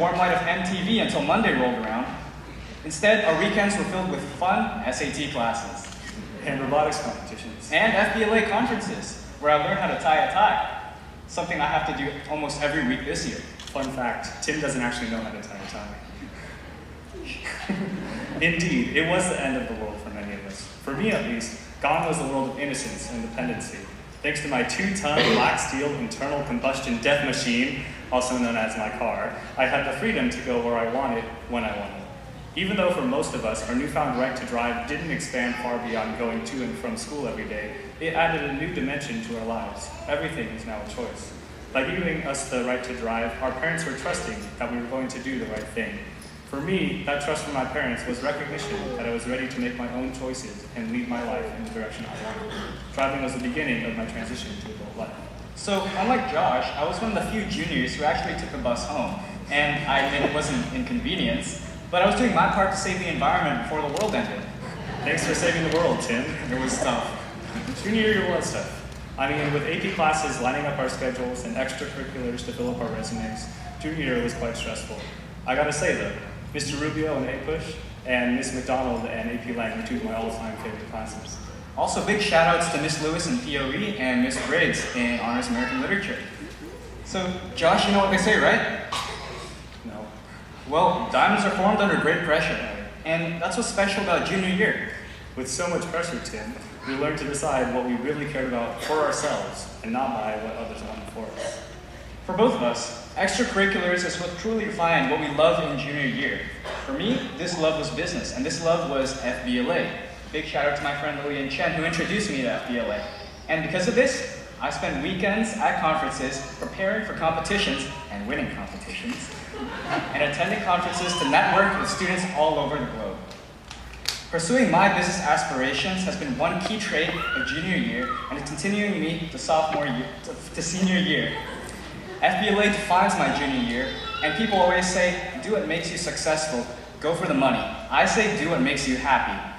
warm light of MTV until Monday rolled around. Instead, our weekends were filled with fun SAT classes. And robotics competitions. And FBLA conferences, where I learned how to tie a tie. Something I have to do almost every week this year. Fun fact, Tim doesn't actually know how to tie a tie. Indeed, it was the end of the world for many of us. For me at least, gone was the world of innocence and dependency. Thanks to my 2-ton black steel internal combustion death machine, also known as my car, I had the freedom to go where I wanted, when I wanted. Even though for most of us, our newfound right to drive didn't expand far beyond going to and from school every day, it added a new dimension to our lives. Everything is now a choice. By giving us the right to drive, our parents were trusting that we were going to do the right thing. For me, that trust from my parents was recognition that I was ready to make my own choices and lead my life in the direction I wanted. Driving was the beginning of my transition to adult life. So, unlike Josh, I was one of the few juniors who actually took the bus home. And I admit it wasn't inconvenience, but I was doing my part to save the environment before the world ended. Thanks for saving the world, Tim. It was tough. Junior year was tough. I mean, with AP classes lining up our schedules and extracurriculars to fill up our resumes, junior year was quite stressful. I gotta say though, Mr. Rubio and A-Push and Miss McDonald and AP Lang were two of my all-time favorite classes. Also, big shout-outs to Miss Lewis in POE and Miss Briggs in Honors American Literature. So, Josh, you know what they say, right? No. Well, diamonds are formed under great pressure, and that's what's special about junior year. With so much pressure, Tim, we learned to decide what we really cared about for ourselves and not by what others wanted for us. For both of us, extracurriculars is what truly defined what we love in junior year. For me, this love was business, and this love was FBLA. Big shout out to my friend Lillian Chen who introduced me to FBLA. And because of this, I spent weekends at conferences preparing for competitions and winning competitions, and attending conferences to network with students all over the globe. Pursuing my business aspirations has been one key trait of junior year, and it's continuing me to senior year. FBLA defines my junior year, and people always say, do what makes you successful, go for the money. I say, do what makes you happy.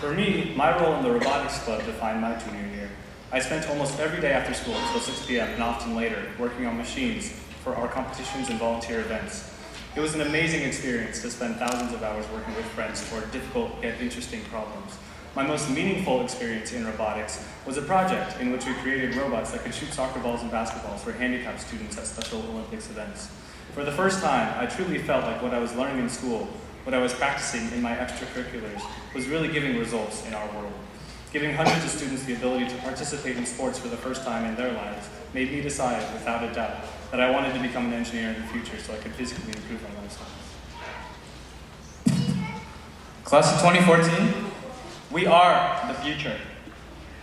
For me, my role in the robotics club defined my junior year. I spent almost every day after school until 6 p.m. and often later working on machines for our competitions and volunteer events. It was an amazing experience to spend thousands of hours working with friends for difficult yet interesting problems. My most meaningful experience in robotics was a project in which we created robots that could shoot soccer balls and basketballs for handicapped students at Special Olympics events. For the first time, I truly felt like what I was learning in school, what I was practicing in my extracurriculars, was really giving results in our world. Giving hundreds of students the ability to participate in sports for the first time in their lives made me decide, without a doubt, that I wanted to become an engineer in the future so I could physically improve my lifestyle. Class of 2014, we are the future.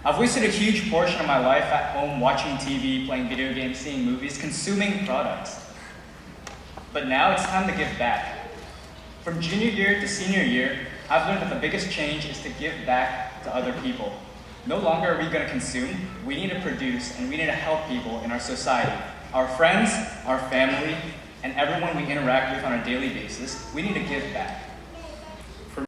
I've wasted a huge portion of my life at home watching TV, playing video games, seeing movies, consuming products. But now it's time to give back. From junior year to senior year, I've learned that the biggest change is to give back to other people. No longer are we going to consume, we need to produce, and we need to help people in our society. Our friends, our family, and everyone we interact with on a daily basis, we need to give back.